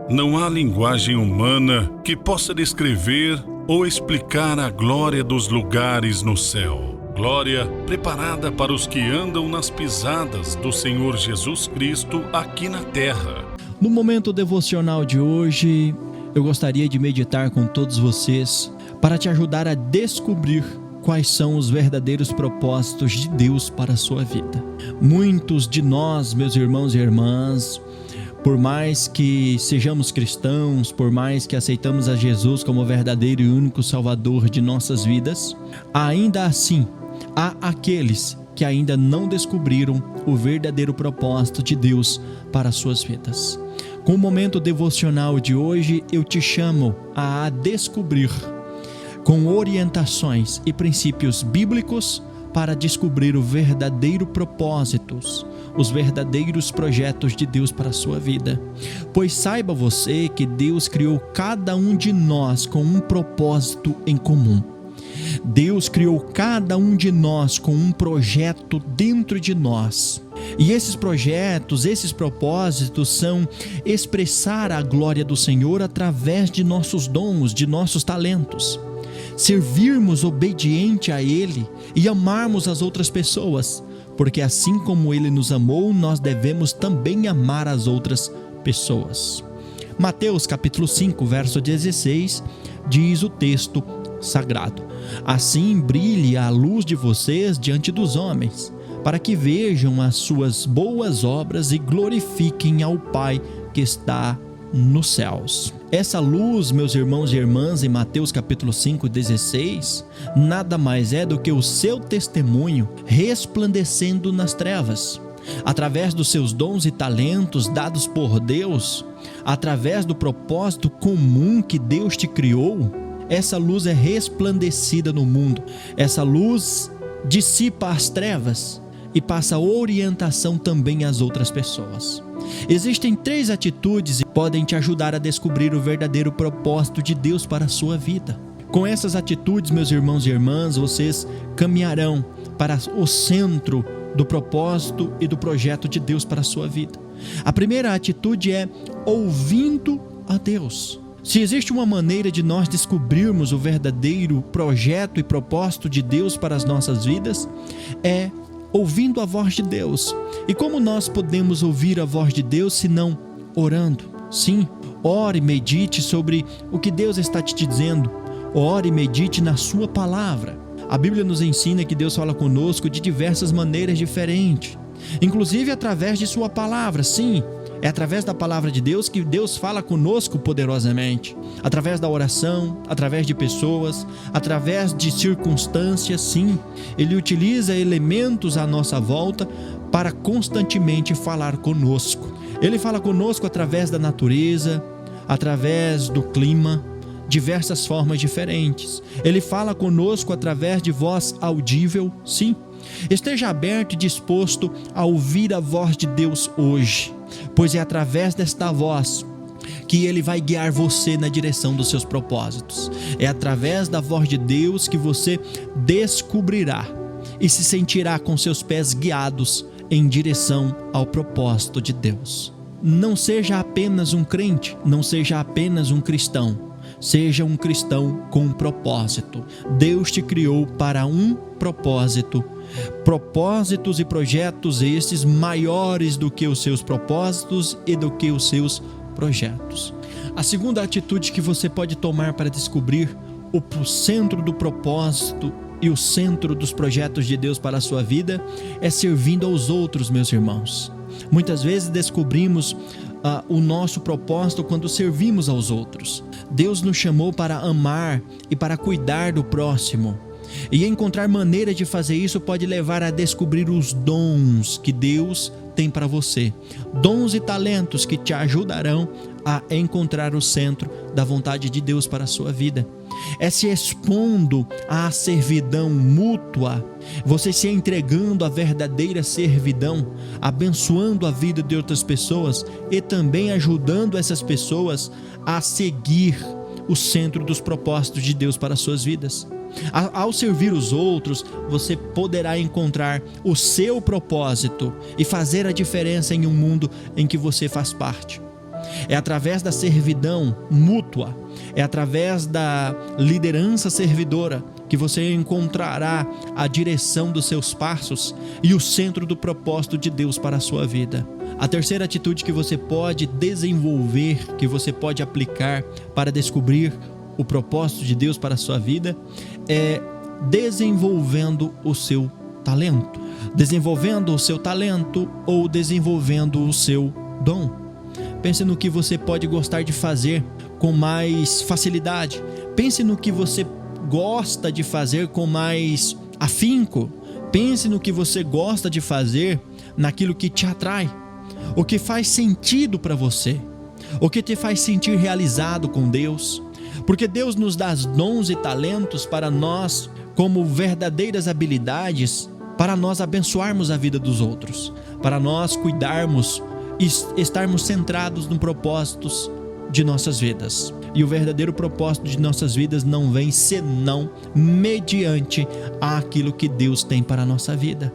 Não há linguagem humana que possa descrever ou explicar a glória dos lugares no céu. Glória preparada para os que andam nas pisadas do Senhor Jesus Cristo aqui na terra. No momento devocional de hoje, eu gostaria de meditar com todos vocês para te ajudar a descobrir quais são os verdadeiros propósitos de Deus para a sua vida. Muitos de nós, meus irmãos e irmãs, por mais que sejamos cristãos, por mais que aceitamos a Jesus como verdadeiro e único Salvador de nossas vidas, ainda assim, há aqueles que ainda não descobriram o verdadeiro propósito de Deus para as suas vidas. Com o momento devocional de hoje, eu te chamo a descobrir, com orientações e princípios bíblicos, para descobrir o verdadeiro propósito, os verdadeiros projetos de Deus para a sua vida. Pois saiba você que Deus criou cada um de nós com um propósito em comum. Deus criou cada um de nós com um projeto dentro de nós. E esses projetos, esses propósitos são expressar a glória do Senhor através de nossos dons, de nossos talentos. Servirmos obediente a Ele e amarmos as outras pessoas, porque assim como Ele nos amou, nós devemos também amar as outras pessoas. Mateus capítulo 5, verso 16, diz o texto sagrado: assim brilhe a luz de vocês diante dos homens, para que vejam as suas boas obras e glorifiquem ao Pai que está nos céus. Essa luz, meus irmãos e irmãs, em Mateus capítulo 5, 16, nada mais é do que o seu testemunho resplandecendo nas trevas. Através dos seus dons e talentos dados por Deus, através do propósito comum que Deus te criou, essa luz é resplandecida no mundo. Essa luz dissipa as trevas e passa orientação também às outras pessoas. Existem 3 atitudes que podem te ajudar a descobrir o verdadeiro propósito de Deus para a sua vida. Com essas atitudes, meus irmãos e irmãs, vocês caminharão para o centro do propósito e do projeto de Deus para a sua vida. A primeira atitude é ouvindo a Deus. Se existe uma maneira de nós descobrirmos o verdadeiro projeto e propósito de Deus para as nossas vidas, é ouvindo a voz de Deus. E como nós podemos ouvir a voz de Deus se não orando? Sim, ore e medite sobre o que Deus está te dizendo. Ore e medite na sua palavra. A Bíblia nos ensina que Deus fala conosco de diversas maneiras diferentes, inclusive através de sua palavra. Sim, é através da palavra de Deus que Deus fala conosco poderosamente. Através da oração, através de pessoas, através de circunstâncias, sim. Ele utiliza elementos à nossa volta para constantemente falar conosco. Ele fala conosco através da natureza, através do clima, diversas formas diferentes. Ele fala conosco através de voz audível, sim. Esteja aberto e disposto a ouvir a voz de Deus hoje, pois é através desta voz que Ele vai guiar você na direção dos seus propósitos. É através da voz de Deus que você descobrirá e se sentirá com seus pés guiados em direção ao propósito de Deus. Não seja apenas um crente, não seja apenas um cristão. Seja um cristão com um propósito. Deus te criou para um propósito. Propósitos e projetos estes maiores do que os seus propósitos e do que os seus projetos. A segunda atitude que você pode tomar para descobrir o centro do propósito e o centro dos projetos de Deus para a sua vida é servindo aos outros, meus irmãos. Muitas vezes descobrimos o nosso propósito quando servimos aos outros. Deus nos chamou para amar e para cuidar do próximo. E encontrar maneira de fazer isso pode levar a descobrir os dons que Deus tem para você. Dons e talentos que te ajudarão a encontrar o centro da vontade de Deus para a sua vida. É se expondo à servidão mútua, você se entregando à verdadeira servidão, abençoando a vida de outras pessoas e também ajudando essas pessoas a seguir o centro dos propósitos de Deus para as suas vidas. Ao servir os outros, você poderá encontrar o seu propósito e fazer a diferença em um mundo em que você faz parte. É através da servidão mútua, é através da liderança servidora que você encontrará a direção dos seus passos e o centro do propósito de Deus para a sua vida. A terceira atitude que você pode desenvolver, que você pode aplicar para descobrir o propósito de Deus para a sua vida, é desenvolvendo o seu talento. Desenvolvendo o seu talento ou desenvolvendo o seu dom. Pense no que você pode gostar de fazer com mais facilidade. Pense no que você gosta de fazer com mais afinco. Pense no que você gosta de fazer, naquilo que te atrai, o que faz sentido para você, o que te faz sentir realizado com Deus. Porque Deus nos dá dons e talentos para nós, como verdadeiras habilidades, para nós abençoarmos a vida dos outros, para nós cuidarmos e estarmos centrados nos propósitos de nossas vidas. E o verdadeiro propósito de nossas vidas não vem senão mediante aquilo que Deus tem para a nossa vida.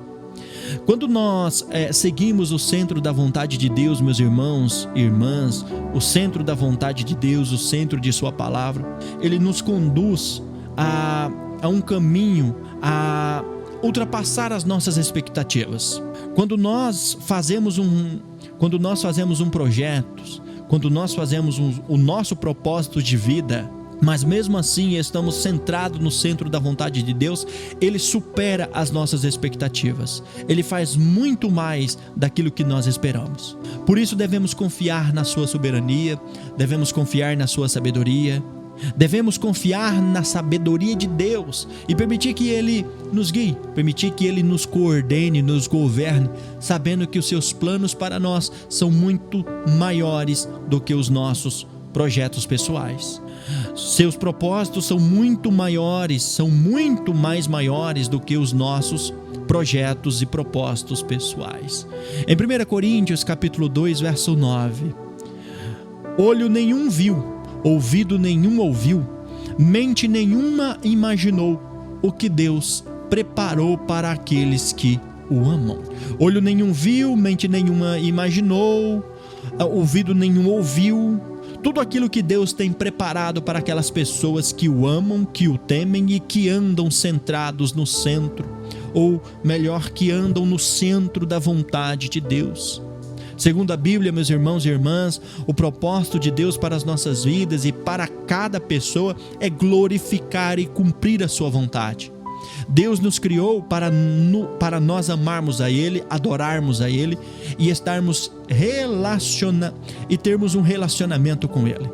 Quando nós seguimos o centro da vontade de Deus, meus irmãos e irmãs, o centro da vontade de Deus, o centro de sua palavra, Ele nos conduz a um caminho, a ultrapassar as nossas expectativas. Quando nós fazemos um projeto, quando nós fazemos o nosso propósito de vida, mas mesmo assim estamos centrados no centro da vontade de Deus, Ele supera as nossas expectativas. Ele faz muito mais daquilo que nós esperamos. Por isso devemos confiar na sua soberania, devemos confiar na sua sabedoria, devemos confiar na sabedoria de Deus e permitir que Ele nos guie, permitir que Ele nos coordene, nos governe, sabendo que os seus planos para nós são muito maiores do que os nossos projetos pessoais. Seus propósitos são muito maiores, são muito mais maiores do que os nossos projetos e propósitos pessoais. Em 1 Coríntios capítulo 2, verso 9: olho nenhum viu, ouvido nenhum ouviu, mente nenhuma imaginou o que Deus preparou para aqueles que o amam. Olho nenhum viu, mente nenhuma imaginou, ouvido nenhum ouviu, tudo aquilo que Deus tem preparado para aquelas pessoas que o amam, que o temem e que andam centrados no centro, ou melhor, que andam no centro da vontade de Deus. Segundo a Bíblia, meus irmãos e irmãs, o propósito de Deus para as nossas vidas e para cada pessoa é glorificar e cumprir a sua vontade. Deus nos criou para nós amarmos a Ele, adorarmos a Ele e e termos um relacionamento com Ele,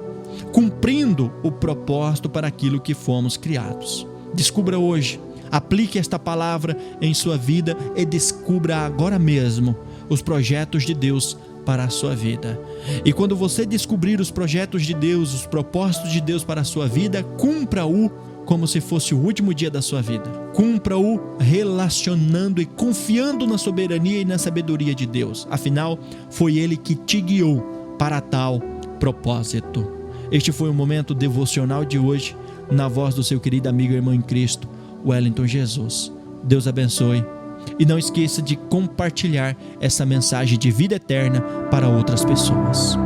cumprindo o propósito para aquilo que fomos criados. Descubra hoje, aplique esta palavra em sua vida e descubra agora mesmo os projetos de Deus para a sua vida. E quando você descobrir os projetos de Deus, os propósitos de Deus para a sua vida, cumpra-o como se fosse o último dia da sua vida. Cumpra-o relacionando e confiando na soberania e na sabedoria de Deus. Afinal, foi Ele que te guiou para tal propósito. Este foi o momento devocional de hoje, na voz do seu querido amigo e irmão em Cristo, Wellington Jesus. Deus abençoe. E não esqueça de compartilhar essa mensagem de vida eterna para outras pessoas.